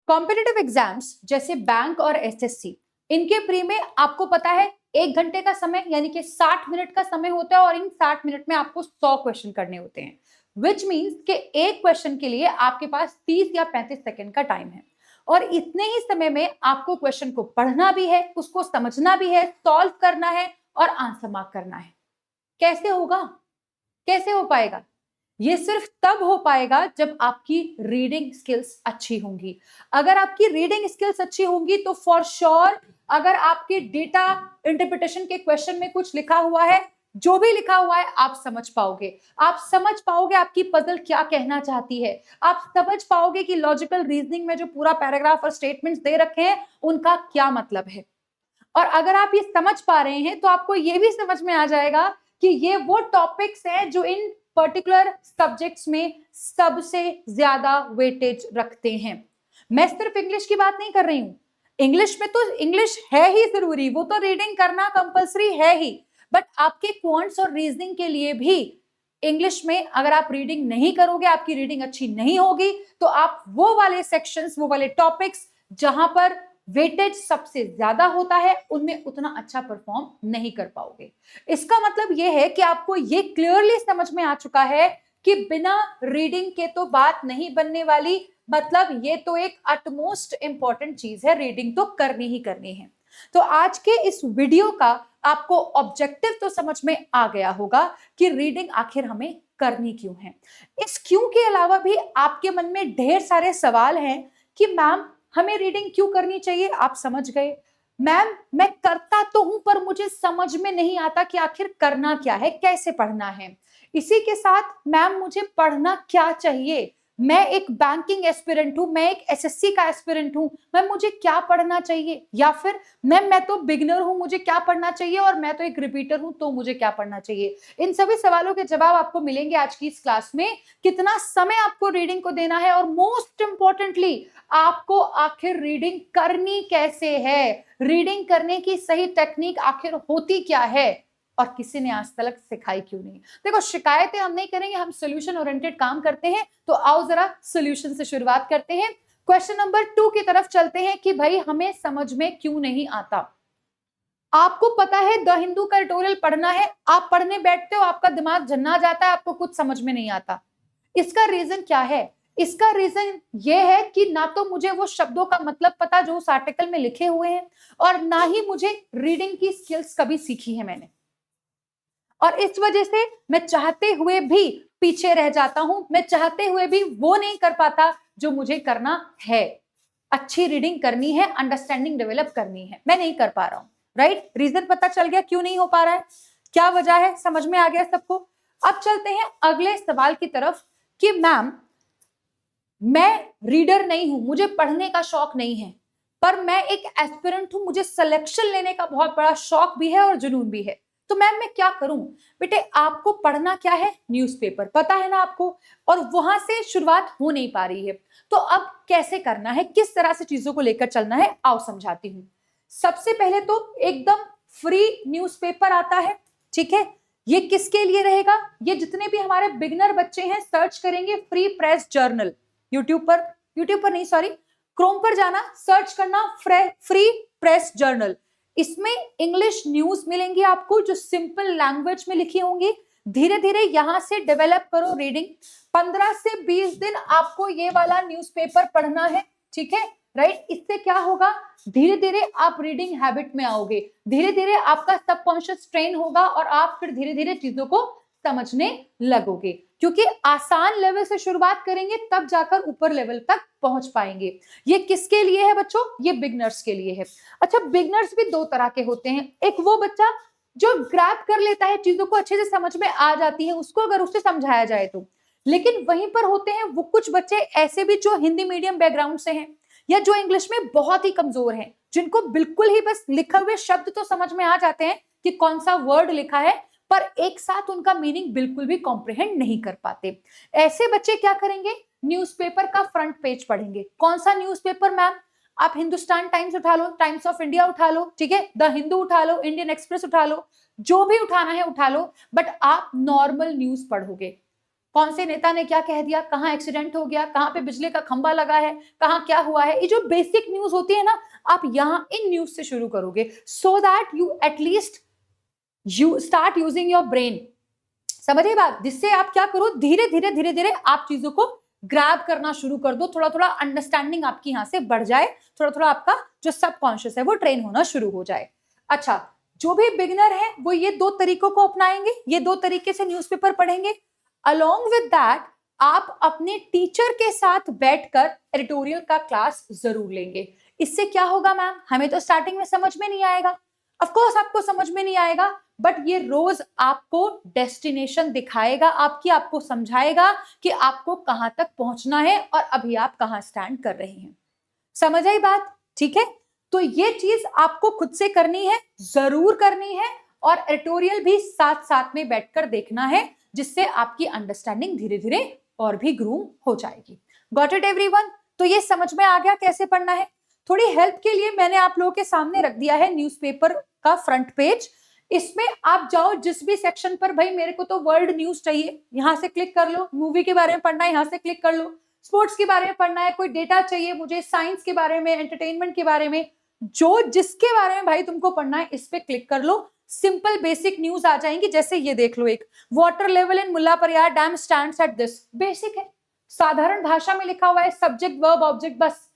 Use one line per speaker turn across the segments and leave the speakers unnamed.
Competitive exams जैसे bank और SSC, इनके प्री में आपको पता है 1 घंटे का समय यानी कि 60 मिनट का समय होता है और इन 60 मिनट में आपको 100 क्वेश्चन करने होते हैं, विच मीन्स कि एक क्वेश्चन के लिए आपके पास 30 या 35 सेकंड का टाइम है और इतने ही समय में आपको क्वेश्चन को पढ़ना भी है, उसको समझना भी है, सॉल्व करना है और आंसर मार्क करना है। कैसे होगा? कैसे हो पाएगा? ये सिर्फ तब हो पाएगा जब आपकी रीडिंग स्किल्स अच्छी होंगी। अगर आपकी रीडिंग स्किल्स अच्छी होंगी तो फॉर श्योर अगर आपके डेटा इंटरप्रिटेशन के क्वेश्चन में कुछ लिखा हुआ है, जो भी लिखा हुआ है आप समझ पाओगे। आप समझ पाओगे आपकी पजल क्या कहना चाहती है। आप समझ पाओगे कि लॉजिकल रीजनिंग में जो पूरा पैराग्राफ और स्टेटमेंट्स दे रखे हैं उनका क्या मतलब है। और अगर आप ये समझ पा रहे हैं तो आपको ये भी समझ में आ जाएगा कि ये वो टॉपिक्स हैं जो इन पर्टिकुलर सब्जेक्ट्स में सबसे ज्यादा वेटेज रखते हैं। मैं सिर्फ इंग्लिश की बात नहीं कर रही हूं। इंग्लिश में तो इंग्लिश है ही जरूरी, वो तो रीडिंग करना कंपलसरी है ही, बट आपके क्वांट्स और रीजनिंग के लिए भी इंग्लिश में अगर आप रीडिंग नहीं करोगे, आपकी रीडिंग अच्छी नहीं होगी, तो आप वो वाले सेक्शंस, वो वाले टॉपिक्स जहां पर वेटेज सबसे ज्यादा होता है उनमें उतना अच्छा परफॉर्म नहीं कर पाओगे। इसका मतलब यह है कि आपको ये क्लियरली समझ में आ चुका है कि बिना रीडिंग के तो बात नहीं बनने वाली, मतलब ये तो एक अटमोस्ट इंपॉर्टेंट चीज है, रीडिंग तो करनी ही करनी है। तो आज के इस वीडियो का आपको ऑब्जेक्टिव तो समझ में आ गया होगा कि रीडिंग आखिर हमें करनी क्यों है। इस क्यों के अलावा भी आपके मन में ढेर सारे सवाल हैं कि मैम हमें रीडिंग क्यों करनी चाहिए। आप समझ गए, मैम मैं करता तो हूं पर मुझे समझ में नहीं आता कि आखिर करना क्या है, कैसे पढ़ना है। इसी के साथ मैम मुझे पढ़ना क्या चाहिए, मैं एक बैंकिंग एस्पिरेंट हूं, मैं एक एसएससी का एस्पिरेंट हूं, मैम मुझे क्या पढ़ना चाहिए। या फिर मैम मैं तो बिगिनर हूं, मुझे क्या पढ़ना चाहिए, और मैं तो एक रिपीटर हूं तो मुझे क्या पढ़ना चाहिए। इन सभी सवालों के जवाब आपको मिलेंगे आज की इस क्लास में। कितना समय आपको रीडिंग को देना है और मोस्ट इंपॉर्टेंटली आपको आखिर रीडिंग करनी कैसे है, रीडिंग करने की सही टेक्निक आखिर होती क्या है और किसी ने आज तक सिखाई क्यों नहीं। देखो शिकायतें हम नहीं करेंगे, हम सोल्यूशन ओरिएंटेड काम करते हैं। तो आओ जरा सोल्यूशन से शुरुआत करते हैं। क्वेश्चन नंबर 2 की तरफ चलते हैं कि भाई हमें समझ में क्यों नहीं आता। आपको पता है द हिंदू का एडिटोरियल पढ़ना है, आप पढ़ने बैठते हो, आपका दिमाग झन्ना जाता है, आपको कुछ समझ में नहीं आता। इसका रीजन क्या है? इसका रीजन ये है कि ना तो मुझे वो शब्दों का मतलब पता जो उस आर्टिकल में लिखे हुए हैं, और ना ही मुझे रीडिंग की स्किल्स कभी सीखी है मैंने, और इस वजह से मैं चाहते हुए भी पीछे रह जाता हूं, मैं चाहते हुए भी वो नहीं कर पाता जो मुझे करना है। अच्छी रीडिंग करनी है, अंडरस्टैंडिंग डेवलप करनी है, मैं नहीं कर पा रहा हूं। राइट? रीजन पता चल गया क्यों नहीं हो पा रहा है, क्या वजह है, समझ में आ गया सबको। अब चलते हैं अगले सवाल की तरफ कि मैम मैं रीडर नहीं हूं, मुझे पढ़ने का शौक नहीं है, पर मैं एक एस्पिरेंट हूं, मुझे सिलेक्शन लेने का बहुत बड़ा शौक भी है और जुनून भी है। तो मैम मैं क्या करूं? बेटे आपको पढ़ना क्या है? न्यूज़पेपर, पता है ना आपको, और वहां से शुरुआत हो नहीं पा रही है। तो अब कैसे करना है, किस तरह से चीजों को लेकर चलना है, आओ समझाती हूं। सबसे पहले तो एकदम फ्री न्यूज़पेपर आता है, ठीक है। ये किसके लिए रहेगा? ये जितने भी हमारे बिगिनर बच्चे हैं सर्च करेंगे फ्री प्रेस जर्नल यूट्यूब पर नहीं सॉरी, क्रोम पर जाना, सर्च करना फ्री प्रेस जर्नल। इसमें इंग्लिश न्यूज मिलेंगी आपको जो सिंपल लैंग्वेज में लिखी होंगी। धीरे धीरे यहां से डेवलप करो रीडिंग। 15 से 20 दिन आपको ये वाला न्यूज़पेपर पढ़ना है, ठीक है। राइट? इससे क्या होगा, धीरे धीरे आप रीडिंग हैबिट में आओगे, धीरे धीरे आपका सबकॉन्शियस ट्रेन होगा और आप फिर धीरे धीरे चीजों को समझने लगोगे, क्योंकि आसान लेवल से शुरुआत करेंगे तब जाकर ऊपर लेवल तक पहुंच पाएंगे। ये किसके लिए है बच्चों? ये बिगनर्स के लिए है। अच्छा, बिगनर्स भी दो तरह के होते हैं। एक वो बच्चा जो ग्रैब कर लेता है, चीजों को अच्छे से समझ में आ जाती है उसको, अगर उससे समझाया जाए तो। लेकिन वहीं पर होते हैं वो कुछ बच्चे ऐसे भी जो हिंदी मीडियम बैकग्राउंड से हैं या जो इंग्लिश में बहुत ही कमजोर हैं, जिनको बिल्कुल ही बस लिखे हुए शब्द तो समझ में आ जाते हैं कि कौन सा वर्ड लिखा है, पर एक साथ उनका मीनिंग बिल्कुल भी कॉम्प्रिहेंड नहीं कर पाते। ऐसे बच्चे क्या करेंगे? न्यूज़पेपर का फ्रंट पेज पढ़ेंगे। कौन सा न्यूज़पेपर मैम? आप हिंदुस्तान टाइम्स उठा लो, टाइम्स ऑफ इंडिया उठा लो, ठीक है, द हिंदू उठा लो, इंडियन एक्सप्रेस उठा लो, जो भी उठाना है उठा लो, बट आप नॉर्मल न्यूज पढ़ोगे। कौन से नेता ने क्या कह दिया, कहाँ एक्सीडेंट हो गया, कहाँ पे बिजली का खंभा लगा है, कहाँ क्या हुआ है, ये जो बेसिक न्यूज होती है ना, आप यहाँ इन न्यूज से शुरू करोगे, so that you at least you start using your brain. समझिए बात, जिससे आप क्या करो, धीरे धीरे धीरे धीरे आप चीजों को ग्रैब करना शुरू कर दो, थोड़ा थोड़ा अंडरस्टैंडिंग आपकी यहां से बढ़ जाए, थोड़ा थोड़ा आपका जो सबकॉन्शियस है वो ट्रेन होना शुरू हो जाए। अच्छा, जो भी बिगिनर है वो ये दो तरीकों को अपनाएंगे, ये दो तरीके से न्यूज़पेपर पढ़ेंगे। अलोंग विद दैट आप अपने टीचर के साथ बैठकर एडिटोरियल का क्लास जरूर लेंगे। इससे क्या होगा मैम, हमें तो स्टार्टिंग में समझ में नहीं आएगा, ऑफ कोर्स आपको समझ में नहीं आएगा, बट ये रोज आपको डेस्टिनेशन दिखाएगा आपकी, आपको समझाएगा कि आपको कहां तक पहुंचना है और अभी आप कहां स्टैंड कर रहे हैं। समझ आई बात? ठीक है, तो ये चीज आपको खुद से करनी है, जरूर करनी है, और एडिटोरियल भी साथ साथ में बैठकर देखना है, जिससे आपकी अंडरस्टैंडिंग धीरे धीरे और भी ग्रूम हो जाएगी। Got it everyone? तो ये समझ में आ गया कैसे पढ़ना है। थोड़ी हेल्प के लिए मैंने आप लोगों के सामने रख दिया है न्यूज़पेपर का फ्रंट पेज। इसमें आप जाओ जिस भी सेक्शन पर, भाई मेरे को तो वर्ल्ड न्यूज चाहिए, यहां से क्लिक कर लो, मूवी के बारे में पढ़ना है यहां से क्लिक कर लो, स्पोर्ट्स के बारे में पढ़ना है, कोई डेटा चाहिए मुझे साइंस के बारे में, एंटरटेनमेंट के बारे में, जो जिसके बारे में भाई तुमको पढ़ना है इस पे क्लिक कर लो, सिंपल बेसिक न्यूज आ जाएंगी। जैसे ये देख लो, एक water level in Mullaperiyar dam stands at this, basic है, साधारण भाषा में लिखा हुआ है, सब्जेक्ट वर्ब ऑब्जेक्ट, बस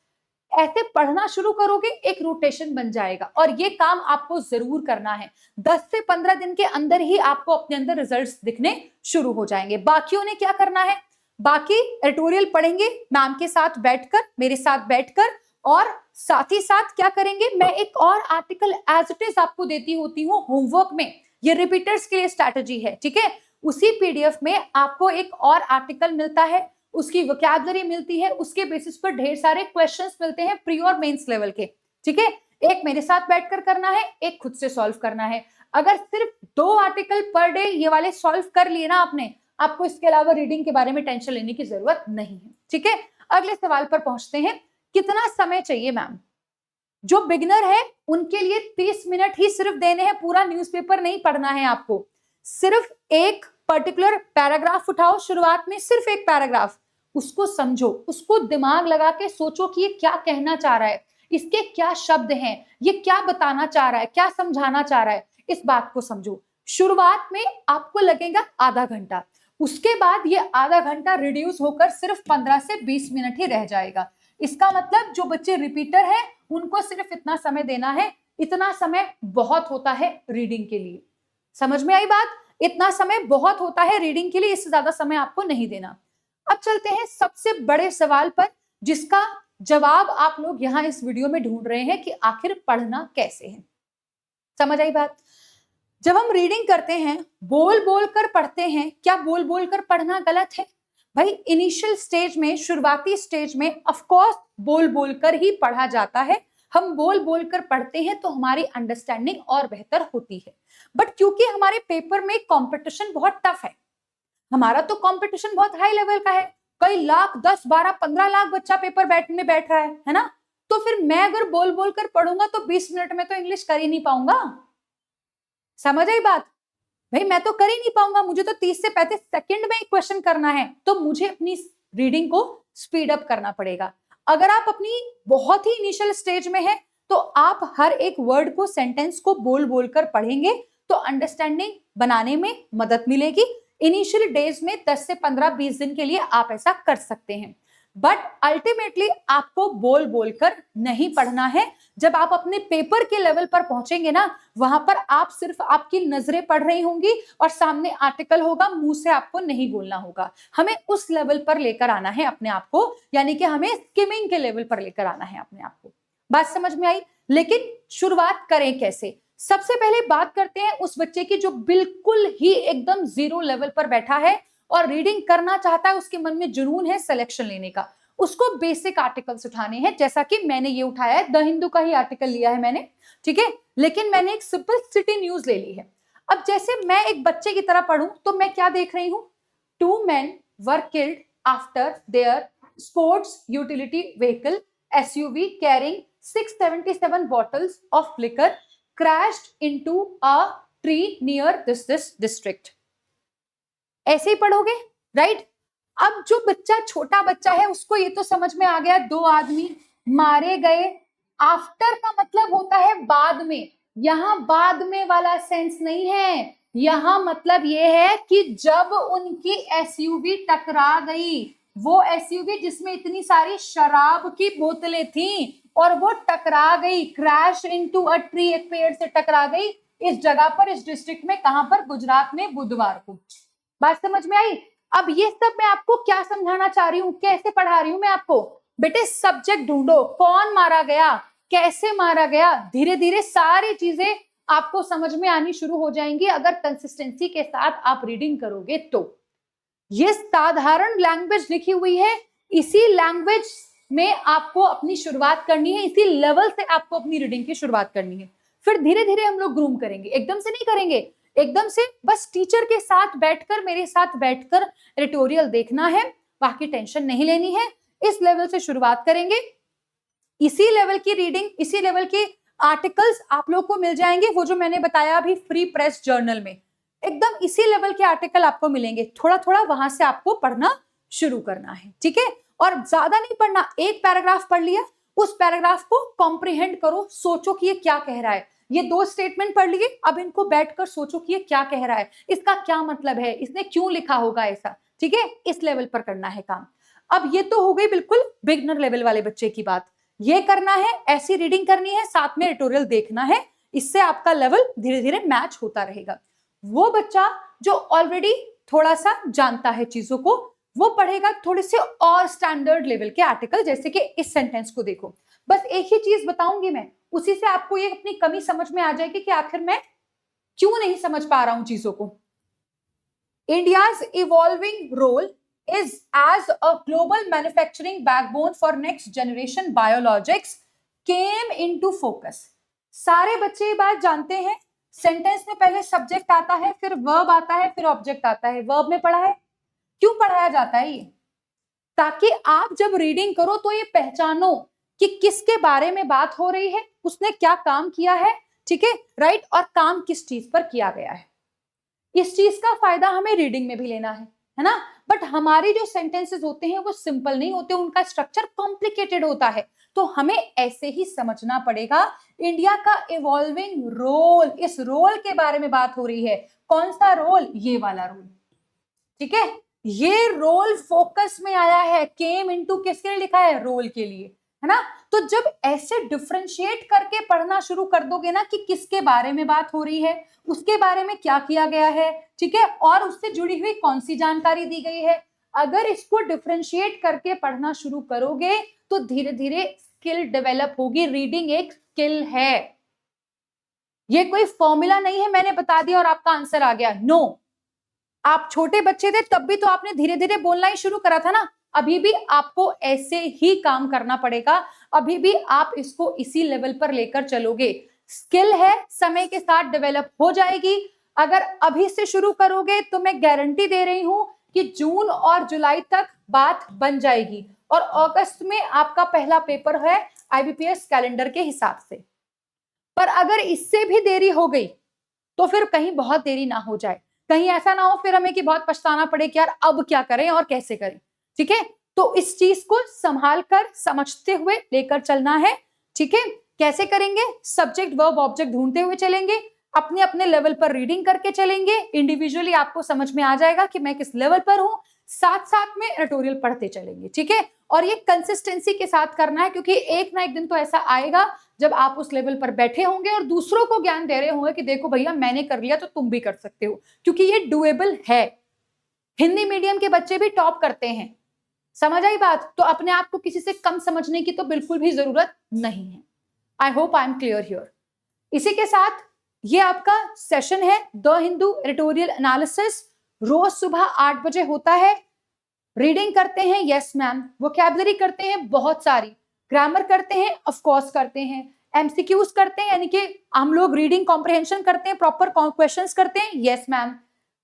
ऐसे पढ़ना शुरू करोगे एक रोटेशन बन जाएगा। और ये काम आपको जरूर करना है, 10 से 15 दिन के अंदर ही आपको अपने अंदर रिजल्ट्स दिखने शुरू हो जाएंगे। बाकियों ने क्या करना है, बाकी एडिटोरियल पढ़ेंगे मैम के साथ बैठकर, मेरे साथ बैठकर, और साथ ही साथ क्या करेंगे, मैं एक और आर्टिकल एज इट इज आपको देती होती हूँ होमवर्क में, ये रिपीटर्स के लिए स्ट्रैटेजी है, ठीक है। उसी पीडीएफ में आपको एक और आर्टिकल मिलता है, उसकी वोकैबुलरी मिलती है, उसके बेसिस पर ढेर सारे क्वेश्चंस मिलते हैं प्री और मेंस लेवल के, ठीक है। एक मेरे साथ बैठकर करना है, एक खुद से सॉल्व करना है। अगर सिर्फ 2 आर्टिकल पर डे ये वाले सॉल्व कर लिए ना आपने, आपको इसके अलावा रीडिंग के बारे में टेंशन लेने की जरूरत नहीं है, ठीक है। अगले सवाल पर पहुंचते हैं, कितना समय चाहिए मैम? जो बिगिनर है उनके लिए 30 मिनट ही सिर्फ देने हैं, पूरा न्यूज़पेपर नहीं पढ़ना है आपको। सिर्फ एक पर्टिकुलर पैराग्राफ उठाओ, शुरुआत में सिर्फ एक पैराग्राफ, उसको समझो, उसको दिमाग लगा के सोचो कि ये क्या कहना चाह रहा है, इसके क्या शब्द हैं, ये क्या बताना चाह रहा है, क्या समझाना चाह रहा है, इस बात को समझो। शुरुआत में आपको लगेगा आधा घंटा, उसके बाद ये आधा घंटा रिड्यूस होकर सिर्फ 15 से 20 मिनट ही रह जाएगा। इसका मतलब जो बच्चे रिपीटर हैं उनको सिर्फ इतना समय देना है, इतना समय बहुत होता है रीडिंग के लिए। समझ में आई बात? इतना समय बहुत होता है रीडिंग के लिए, इससे ज्यादा समय आपको नहीं देना। अब चलते हैं सबसे बड़े सवाल पर, जिसका जवाब आप लोग यहां इस वीडियो में ढूंढ रहे हैं कि आखिर पढ़ना कैसे है। समझ आई बात? जब हम रीडिंग करते हैं, बोल बोल कर पढ़ते हैं, क्या बोल बोल कर पढ़ना गलत है? भाई इनिशियल स्टेज में, शुरुआती स्टेज में ऑफ कोर्स बोल बोल कर ही पढ़ा जाता है। हम बोल बोल कर पढ़ते हैं तो हमारी अंडरस्टैंडिंग और बेहतर होती है। बट क्योंकि हमारे पेपर में कंपटीशन बहुत टफ है, हमारा तो कंपटीशन बहुत हाई लेवल का है, कई लाख, 10, 12, 15 लाख बच्चा पेपर में बैठ रहा है ना, तो फिर मैं अगर बोल बोल कर पढ़ूंगा तो 20 मिनट में तो इंग्लिश कर ही नहीं पाऊंगा। समझ आई बात? भाई मैं तो कर ही नहीं पाऊंगा, मुझे तो 30 से 35 सेकंड में एक क्वेश्चन करना है, तो मुझे अपनी रीडिंग को स्पीड अप करना पड़ेगा। अगर आप अपनी बहुत ही इनिशियल स्टेज में है तो आप हर एक वर्ड को, सेंटेंस को बोल बोल कर पढ़ेंगे तो अंडरस्टैंडिंग बनाने में मदद मिलेगी। इनिशियल डेज में 10 से 15, 20 दिन के लिए आप ऐसा कर सकते हैं, बट अल्टीमेटली आपको बोल बोलकर नहीं पढ़ना है। जब आप अपने पेपर के लेवल पर पहुंचेंगे ना, वहां पर आप सिर्फ, आपकी नजरें पढ़ रही होंगी और सामने आर्टिकल होगा, मुंह से आपको नहीं बोलना होगा। हमें उस लेवल पर लेकर आना है अपने आप को, यानी कि हमें स्किमिंग के लेवल पर लेकर आना है अपने आप को। बात समझ में आई? लेकिन शुरुआत करें कैसे? सबसे पहले बात करते हैं उस बच्चे की जो बिल्कुल ही एकदम जीरो लेवल पर बैठा है और रीडिंग करना चाहता है, उसके मन में जुनून है सिलेक्शन लेने का। उसको बेसिक आर्टिकल्स उठाने हैं, जैसा कि मैंने ये उठाया है, द हिंदू का ही आर्टिकल लिया है मैंने, ठीक है, लेकिन मैंने एक सिंपल सिटी न्यूज ले ली है। अब जैसे मैं एक बच्चे की तरह पढ़ूं तो मैं क्या देख रही हूं, 2 men were killed after their sports utility vehicle SUV carrying 677 bottles of liquor crashed into a tree near this district। ऐसे ही पढ़ोगे, राइट। अब जो बच्चा छोटा बच्चा है उसको ये तो समझ में आ गया, 2 आदमी मारे गए। आफ्टर का मतलब होता है बाद में, यहां बाद में वाला सेंस नहीं है, यहां मतलब ये है कि जब उनकी एसयूवी टकरा गई, वो एसयूवी जिसमें इतनी सारी शराब की बोतलें थी और वो टकरा गई, क्रैश इनटू अ ट्री, एक पेड़ से टकरा गई इस जगह पर, इस डिस्ट्रिक्ट में, कहां पर, गुजरात में, बुधवार को। बात समझ में आई? अब ये सब मैं आपको क्या समझाना चाह रही हूं, कैसे पढ़ा रही हूं मैं आपको, बेटे सब्जेक्ट ढूंढो, कौन मारा गया, कैसे मारा गया, धीरे धीरे सारी चीजें आपको समझ में आनी शुरू हो जाएंगी अगर कंसिस्टेंसी के साथ आप रीडिंग करोगे तो। ये साधारण लैंग्वेज लिखी हुई है, इसी लैंग्वेज में आपको अपनी शुरुआत करनी है, इसी लेवल से आपको अपनी रीडिंग की शुरुआत करनी है। फिर धीरे धीरे हम लोग ग्रूम करेंगे, एकदम से नहीं करेंगे, एकदम से बस टीचर के साथ बैठकर, मेरे साथ बैठकर एडिटोरियल देखना है, बाकी टेंशन नहीं लेनी है। इस लेवल से शुरुआत करेंगे, इसी लेवल की रीडिंग, इसी लेवल के आर्टिकल्स आप लोग को मिल जाएंगे, वो जो मैंने बताया अभी फ्री प्रेस जर्नल में, एकदम इसी लेवल के आर्टिकल आपको मिलेंगे। थोड़ा थोड़ा वहां से आपको पढ़ना शुरू करना है, ठीक है। और ज्यादा नहीं पढ़ना, एक पैराग्राफ पढ़ लिया, उस पैराग्राफ को कॉम्प्रिहेंड करो, सोचो कि ये क्या कह रहा है। ये 2 स्टेटमेंट पढ़ लिए, अब इनको बैठकर सोचो कि ये क्या कह रहा है, इसका क्या मतलब है, इसने क्यों लिखा होगा ऐसा, ठीक है। इस लेवल पर करना है काम। अब ये तो हो गई बिल्कुल बिगनर लेवल वाले बच्चे की बात, ये करना है, ऐसी रीडिंग करनी है, साथ में एडिटोरियल देखना है, इससे आपका लेवल धीरे धीरे मैच होता रहेगा। वो बच्चा जो ऑलरेडी थोड़ा सा जानता है चीजों को, वो पढ़ेगा थोड़े से और स्टैंडर्ड लेवल के आर्टिकल, जैसे कि इस सेंटेंस को देखो। बस एक ही चीज बताऊंगी मैं, उसी से आपको ये अपनी कमी समझ में आ जाएगी कि आखिर मैं क्यों नहीं समझ पा रहा हूं चीजों को। India's evolving role is as a global manufacturing backbone for next generation biologics came into focus। सारे बच्चे ये बात जानते हैं, सेंटेंस में पहले सब्जेक्ट आता है, फिर वर्ब आता है, फिर ऑब्जेक्ट आता है। वर्ब में पढ़ा है, क्यों पढ़ाया जाता है ये, ताकि आप जब रीडिंग करो तो ये पहचानो कि किसके बारे में बात हो रही है, उसने क्या काम किया है, ठीक है, राइट, और काम किस चीज पर किया गया है। इस चीज का फायदा हमें रीडिंग में भी लेना है ना। बट हमारे जो सेंटेंसेस होते हैं वो सिंपल नहीं होते, उनका स्ट्रक्चर कॉम्प्लिकेटेड होता है, तो हमें ऐसे ही समझना पड़ेगा। इंडिया का इवॉल्विंग रोल, इस रोल के बारे में बात हो रही है। कौन सा रोल, ये वाला रोल, ठीक है। ये रोल फोकस में आया है, केम इनटू किसके लिए लिखा है, रोल के लिए, है ना। तो जब ऐसे डिफरेंशिएट करके पढ़ना शुरू कर दोगे ना कि किसके बारे में बात हो रही है, उसके बारे में क्या किया गया है, ठीक है, और उससे जुड़ी हुई कौन सी जानकारी दी गई है, अगर इसको डिफरेंशिएट करके पढ़ना शुरू करोगे तो धीरे धीरे स्किल डेवलप होगी। रीडिंग एक स्किल है, ये कोई फॉर्मूला नहीं है मैंने बता दिया और आपका आंसर आ गया, नो। आप छोटे बच्चे थे तब भी तो आपने धीरे धीरे बोलना ही शुरू करा था ना, अभी भी आपको ऐसे ही काम करना पड़ेगा, अभी भी आप इसको इसी लेवल पर लेकर चलोगे। स्किल है, समय के साथ डेवलप हो जाएगी। अगर अभी से शुरू करोगे तो मैं गारंटी दे रही हूं कि जून और जुलाई तक बात बन जाएगी, और अगस्त में आपका पहला पेपर है आईबीपीएस कैलेंडर के हिसाब से। पर अगर इससे भी देरी हो गई तो फिर कहीं बहुत देरी ना हो जाए, कहीं ऐसा ना हो फिर हमें कि बहुत पछताना पड़े कि यार अब क्या करें और कैसे करें, ठीक है। तो इस चीज को संभाल कर समझते हुए लेकर चलना है, ठीक है। कैसे करेंगे, सब्जेक्ट वर्ब ऑब्जेक्ट ढूंढते हुए चलेंगे, अपने अपने लेवल पर रीडिंग करके चलेंगे, इंडिविजुअली आपको समझ में आ जाएगा कि मैं किस लेवल पर हूं, साथ साथ में एडिटोरियल पढ़ते चलेंगे, ठीक है। और ये कंसिस्टेंसी के साथ करना है, क्योंकि एक ना एक दिन तो ऐसा आएगा जब आप उस लेवल पर बैठे होंगे और दूसरों को ज्ञान दे रहे होंगे कि देखो भैया मैंने कर लिया तो तुम भी कर सकते हो, क्योंकि ये डुएबल है। हिंदी मीडियम के बच्चे भी टॉप करते हैं, समझ आई बात। तो अपने आप को किसी से कम समझने की तो बिल्कुल भी जरूरत नहीं है। I hope I am clear here. इसी के साथ ये आपका सेशन है द हिंदू एडिटोरियल एनालिसिस, रोज सुबह 8 बजे होता है। रीडिंग करते हैं, यस मैम, वोकैबुलरी करते हैं बहुत सारी, ग्रामर करते हैं, ऑफ कोर्स करते हैं, एमसीक्यूज करते हैं, यानी कि हम लोग रीडिंग कॉम्प्रिहेंशन करते हैं, प्रॉपर क्वेश्चंस करते हैं, यस मैम,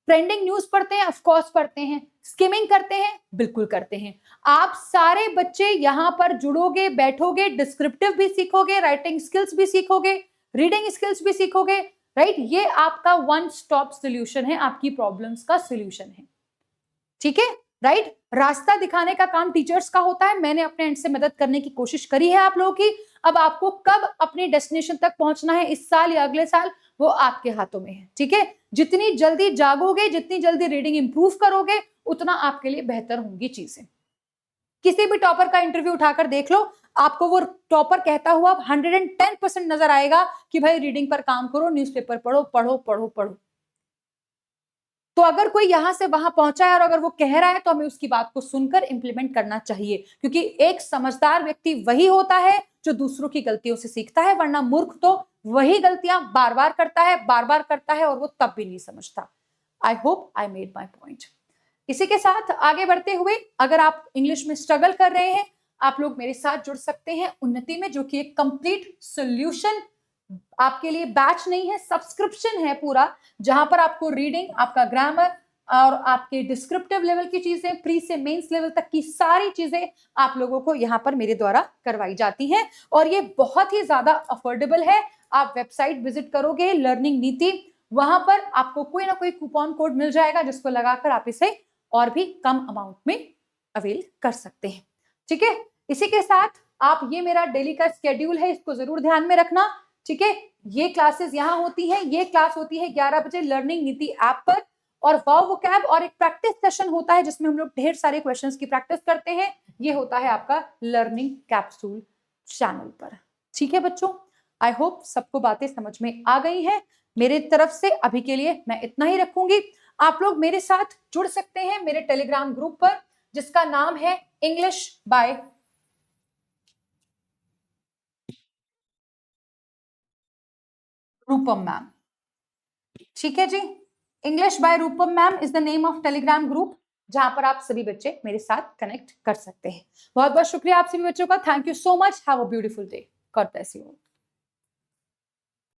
ट्रेंडिंग न्यूज पढ़ते हैं, ऑफ कोर्स पढ़ते हैं, स्किमिंग करते हैं, बिल्कुल करते हैं। आप सारे बच्चे यहाँ पर जुड़ोगे, बैठोगे, डिस्क्रिप्टिव भी सीखोगे, राइटिंग स्किल्स भी सीखोगे, रीडिंग स्किल्स भी सीखोगे, राइट। ये आपका वन स्टॉप सोल्यूशन है, आपकी प्रॉब्लम्स का सोल्यूशन है। ठीक है, राइट। रास्ता दिखाने का काम टीचर्स का होता है, मैंने अपने एंड से मदद करने की कोशिश करी है आप लोगों की। अब आपको कब अपने डेस्टिनेशन तक पहुंचना है, इस साल या अगले साल, वो आपके हाथों में है। ठीक है, जितनी जल्दी जागोगे, जितनी जल्दी रीडिंग इंप्रूव करोगे, उतना आपके लिए बेहतर होंगी चीजें। किसी भी टॉपर का इंटरव्यू उठाकर देख लो, आपको वो टॉपर कहता हुआ 110% नजर आएगा कि भाई रीडिंग पर काम करो, न्यूज़पेपर पढ़ो पढ़ो पढ़ो पढ़ो। तो अगर कोई यहां से वहां पहुंचा है और अगर वो कह रहा है, तो हमें उसकी बात को सुनकर इंप्लीमेंट करना चाहिए, क्योंकि एक समझदार व्यक्ति वही होता है जो दूसरों की गलतियों से सीखता है, वरना मूर्ख तो वही गलतियां बार बार करता है और वो तब भी नहीं समझता। I hope I made my point. इसी के साथ आगे बढ़ते हुए, अगर आप इंग्लिश में स्ट्रगल कर रहे हैं, आप लोग मेरे साथ जुड़ सकते हैं उन्नति में, जो कि एक कंप्लीट सोल्यूशन आपके लिए बैच नहीं है, सब्सक्रिप्शन है पूरा, जहां पर आपको रीडिंग, आपका ग्रामर और आपके डिस्क्रिप्टिव लेवल की चीजें, प्री से मेंस लेवल तक की सारी चीजें आप लोगों को यहां पर मेरे द्वारा करवाई जाती हैं, और ये बहुत ही ज्यादा अफोर्डेबल है। आप वेबसाइट विजिट करोगे लर्निंग नीति, वहां पर आपको कोई ना कोई कूपन कोड मिल जाएगा, जिसको लगाकर आप इसे और भी कम अमाउंट में अवेल कर सकते हैं। ठीक है, इसी के साथ आप, ये मेरा डेली का स्केड्यूल है, इसको जरूर ध्यान में रखना। ठीक है, ये क्लासेस यहां होती हैं, ये क्लास होती है 11 बजे लर्निंग नीति ऐप पर, और वाव वोकैब और एक प्रैक्टिस सेशन होता है जिसमें हम लोग ढेर सारे क्वेश्चंस की प्रैक्टिस करते हैं, ये होता है आपका लर्निंग कैप्सूल चैनल पर। ठीक है बच्चों, आई होप सबको बातें समझ में आ गई हैं। मेरे तरफ से अभी के लिए मैं इतना ही रखूंगी। आप लोग मेरे साथ जुड़ सकते हैं मेरे टेलीग्राम ग्रुप पर, जिसका नाम है इंग्लिश बाय रूपम मैम। ठीक है जी, English by Roopam ma'am is the name of Telegram group, जहां पर आप सभी बच्चे मेरे साथ कनेक्ट कर सकते हैं। बहुत बहुत शुक्रिया आप सभी बच्चों का। Thank you so much. Have a beautiful day. God bless you.